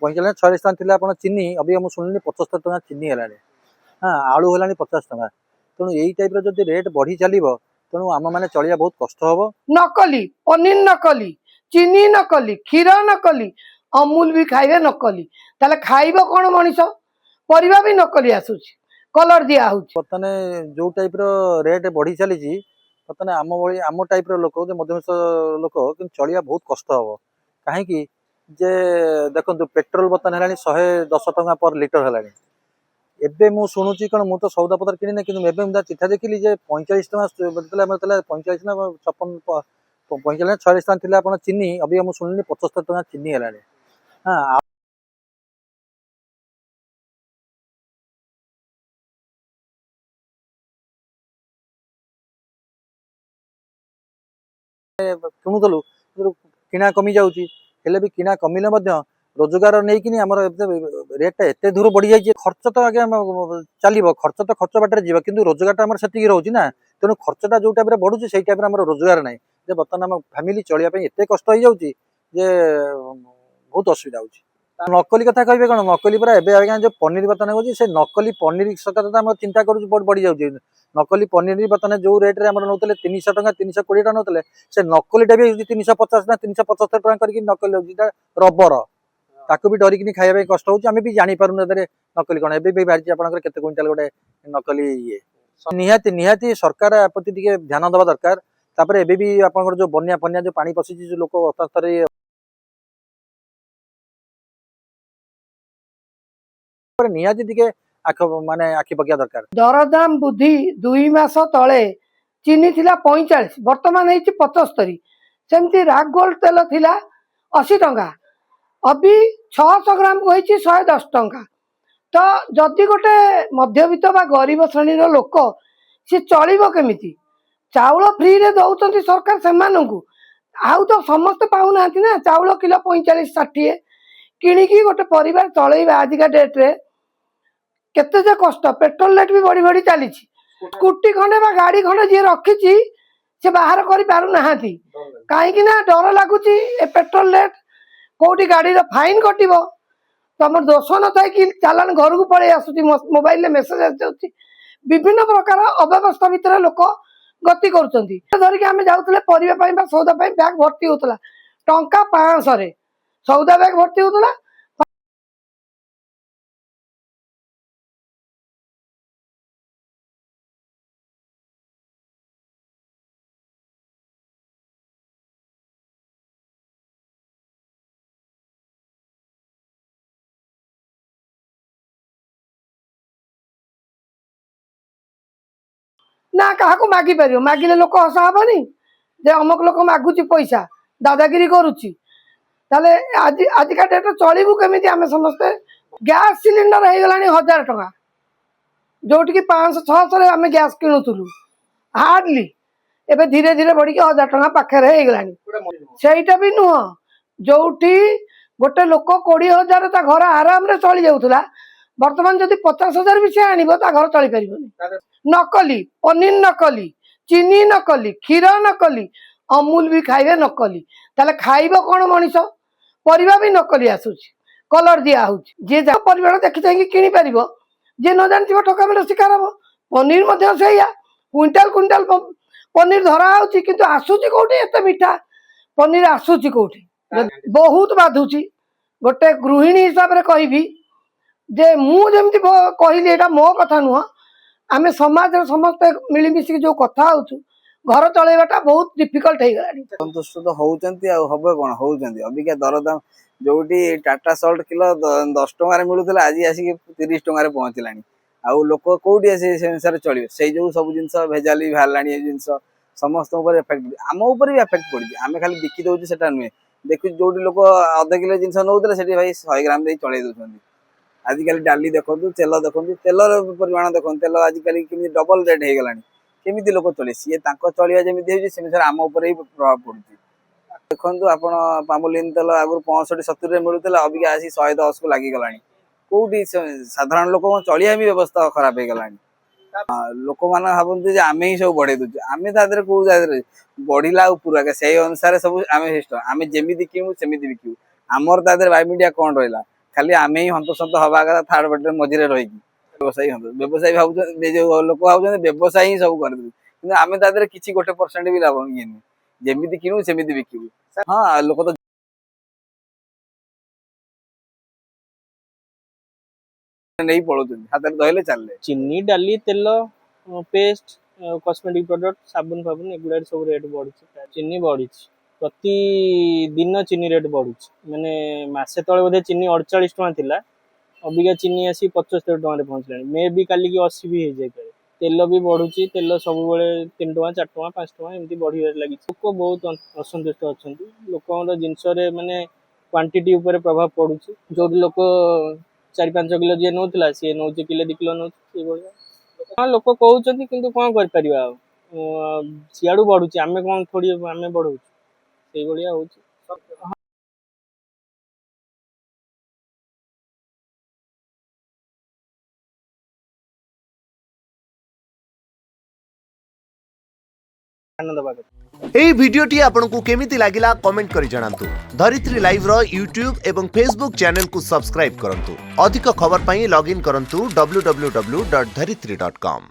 45 46 टଙ୍କା थिला आपण चिनी अभी हम सुनिनी 75 टଙ୍କା चिनी हेलानी। हाँ आलू हेलानी 50 टଙ୍କା। तेणु यही टाइप रो जदि रेट बढ़ी चलिबो तेणु आम माने चलिया बहुत कष्ट हबो। नकली पनीर नकली चीनी नकली क्षीर नकली अमूल भी खाइबे नकली ताले खाइबो कोन मनीष परिबा भी नकली आसुची कलर दिया होची। बर्तने जो टाइप रो रेट बढ़ी चली बर्तने आम भली आम टाइप रो लोक मध्यमस्थ लोक कि चलिया बहुत कष्ट हबो। कहीं जे देखो पेट्रोल बर्तन है 110 टଙ୍କା पर लिटर है। एबे मु शुणुची कौन मु तो सौदा पत्र किनी कि मुझे चिठा देखिली जे 45 टଙ୍କା 45 ना 56 45 46 टଙ୍କା थिला आपण चिनी अभी हम शुनिनी 75 टଙ୍କା चिनी हेलानी। हाँ किणुलु किणा कमी जाऊँगी हेले भी किणा कमिले रोजगार नहीं कि आम रेटा एत दूर बढ़ी जाए खर्च तो आगे चलो खर्च तो खर्च बाटर जी कि रोजगार आम से रोचे ना तेणु खर्चटा जो टाइप बढ़ुची से टाइप रोजगार ना बर्तमान आम फैमिली चलिए एत कष्ट हो जाऊँगी बहुत असुविधा हो। नकली कथा कहे कौन नकली पूरा एवं आज्ञा जो पनीर बर्तन हो नकली पनीर सकाम चिंता कर बढ़ी जाऊँगी। नकली पनीर बर्तन जो रेट में नौते 300 टଙ୍କା 320 टଙ୍କା नौते से नकलीटा भी 350 ना 375 टଙ୍କା करके नकली हो रबर ताकू भी डरिकी खाଇବା कष्ट हो भी जापार नकली कौन एवं भी बाहरी आपंकर केते क्विंटाल गोटे नकली ये निहाती निहाती सरकार प्रति टिके ध्यान देवा दरकार। तापर एबे भी आपंकर जो बन्या फन्या जो पानी पशिची जो लोक अर्थात निहाती टिके आख माने आखि पकिया दरकार। दरदाम बुद्धि 2 मास तले चीनी थिला 45 वर्तमान है 75 सेमती राग गोल्ड तेल थिला 80 टଙ୍କା अभी 600 ग्राम को 110 टଙ୍କା। तो जदि गोटे मध्यवित्त बा गरीब श्रेणी लोक सी चलो केमिति चाउल फ्री रे दौरान सरकार से आउ तो समस्त पाऊना ना चाउल किलो 45 60 किणिकी गोटे परिवार चलैबा आजिका डेट रे केते जे कष्ट पेट्रोल रेट भी बढ़ी बढ़ी चली स्कूटी खंडे बा गाड़ी खंडे जी रखी से बाहर कर पारु नाहांती कहीं ना डर लगुच पेट्रोल रेट कोटी गाड़ी फाइन कटिब तुम दोष न था कि चालान घर को पड़े आसुची मोबाइल में मेसेज आसुची विभिन्न प्रकार अव्यवस्था भितर लोक गति कर आम जाऊे परिवार सौदा बैग भर्ती होता टंका 500 सौदा बैग भर्ती होता। ना क्या मागि पार मागिले लोक हसा हेनी जे अमुक लोक मागुची पैसा दादागिरी करुच्ची आज आजिका डेट चलू केमी आम समस्ते गैस सिलिंडर हो गला 1000 टଙ୍କା जोटि की 500 600 आम गैस किणुलु हार्डली एवं धीरे धीरे बढ़ी 1000 टଙ୍କା पाखे सेटा भी नुह जो गोटे लोक 20,000 घर आराम रे चली जाऊला बर्तमान जदि 50,000 भी सी आनीब घर चली पार। नकली पनीर नकली चीनी नकली क्षीर नकली अमूल भी खाइबे नकली ताले खाइबो कोन मनीष परिबा भी नकली आसुची कलर दिया होची जे जा परिवार देखि चाहिए किनी परिबो जे न जानथिबो ठकामिर शिकार हबो। पनीर मध्य सेया क्विंटाल क्विंटाल पनीर धरा होची किंतु आसुची कोठी एते मीठा पनीर आसुची कोठी बहुत बाधुची। गोटे गृहिणी हिसाब रे कहिबी जे मु जेमति कहली एटा मो कथा नुह आम समाज समस्त मिलमिशिक जो कथा घर चलैवाटा बहुत डिफिकल्ट हो गला। संतुष्ट तो होउचंती आ हबे कोन होउचंती अबिका दरदाम जोटी टाटा सल्ट किलो 10 टଙ୍କା मिलुतला आज आसी 30 टଙ୍କା रे पहुंचलानी आउ लोक कोठी आसी से अनुसार चलियो से जो सब जिंस भेजाली भालानी ए जिंस समस्त ऊपर इफेक्ट आम ऊपर भी इफेक्ट पड़ी आम खाली बिकी दउची सेटा नुहे देखु जोटी लोक आधा किलो जिंस नउतले सेठी भाई 100 ग्राम दे चलै दउछंती। आजिकल डाली देखो तेल देखो तेलर परिमाण देखो तेल आजिकल केमी डबल रेट हो गलानी केमी लोक चले सी चलिया जमी से आम उपर ही प्रभाव पड़ुଛି। देखो आपड़ पामोलिन तेल आगुरी 65 70 मिलूला अबिका आसी 110 को लगिगला कौटी साधारण लोक चलिया भी व्यवस्था खराब हो गलानी लोक मैंने भावती आम ही सब बढ़े दूचे आम तादे कौ बढ़ला पूरा से अनुसार सब आम सिस्टम आम जमी किणु सेमती बिकू आमर तादे बाय मीडिया कौन रहा ଖାଲି ଆମେ ହିଁ ହନ୍ତସନ୍ତ ହବା କଥା ଥାର୍ଡ ପାର୍ଟିରେ ମଝିରେ ରହିକି ବ୍ୟବସାୟୀ ଭାବୁଛନ୍ତି ଯୋଉ ଲୋକ ଭାବୁଛନ୍ତି ବ୍ୟବସାୟ ହିଁ ସବୁ କରିଦେବୁ, କିନ୍ତୁ ଆମେ ତା ଦେହରେ କିଛି 1% ବି ଲାଭ ଇଏ ନୁହେଁ, ଯେମିତି କିଣୁ ସେମିତି ବିକିବୁ। ହଁ ଲୋକ ତ ନେଇ ପଳଉଛନ୍ତି, ହାତରେ ଧଇଲେ ଚାଲିଲେ। ଚିନି ଡାଲି ତେଲ ପେଷ୍ଟ କସ୍ମେଟିକ୍ ପ୍ରଡକ୍ଟ ସାବୁନ ଫାବୁନ ଏଗୁଡ଼ା ସବୁ ରେଟ୍ ବଢୁଛି। ଚିନି ବଢିଛି ପ୍ରତିଦିନ ଚିନି ରେଟ୍ ବଢୁଛି, ମାନେ ମାସେ ତଳେ ବୋଧେ ଚିନି 48 ଟଙ୍କା ଥିଲା, ଅବିକା ଚିନି ଆସି 75 ଟଙ୍କାରେ ପହଞ୍ଚିଲାଣି, ମେ ବି କାଲିକି 80 ବି ହେଇଯାଇପାରେ। ତେଲ ବି ବଢୁଛି, ତେଲ ସବୁବେଳେ 3 ଟଙ୍କା 4 ଟଙ୍କା 5 ଟଙ୍କା ଏମିତି ବଢିବାରେ ଲାଗିଛି। ଲୋକ ବହୁତ ଅସନ୍ତୁଷ୍ଟ ଅଛନ୍ତି, ଲୋକଙ୍କର ଜିନିଷରେ ମାନେ କ୍ୱାଣ୍ଟିଟି ଉପରେ ପ୍ରଭାବ ପଡୁଛି। ଯୋଉଠି ଲୋକ 4-5 କିଲୋ ଯିଏ ନଉଥିଲା ସିଏ ନଉଛି କିଲୋ 2 କିଲୋ ନଉଛି, ସେଇଭଳିଆ। ହଁ ଲୋକ କହୁଛନ୍ତି କିନ୍ତୁ କଣ କରିପାରିବା ଆଉ, ସିଆଡୁ ବଢୁଛି, ଆମେ କଣ ଥୋଡି ଆମେ ବଢଉଛୁ, ସେଇଭଳିଆ ହଉଛି। ଆନନ୍ଦ ବାଗ। এই ভিডিওটি আপনার কেমিতি লাগিলা কমেন্ট করে জানাতু। ধরিত্রী লাইভ র यूट्यूब এবং फेसबुक चैनल को सब्सक्राइब करंतु। अधिक खबर पाई लॉगिन करंतु www.dharitri.com।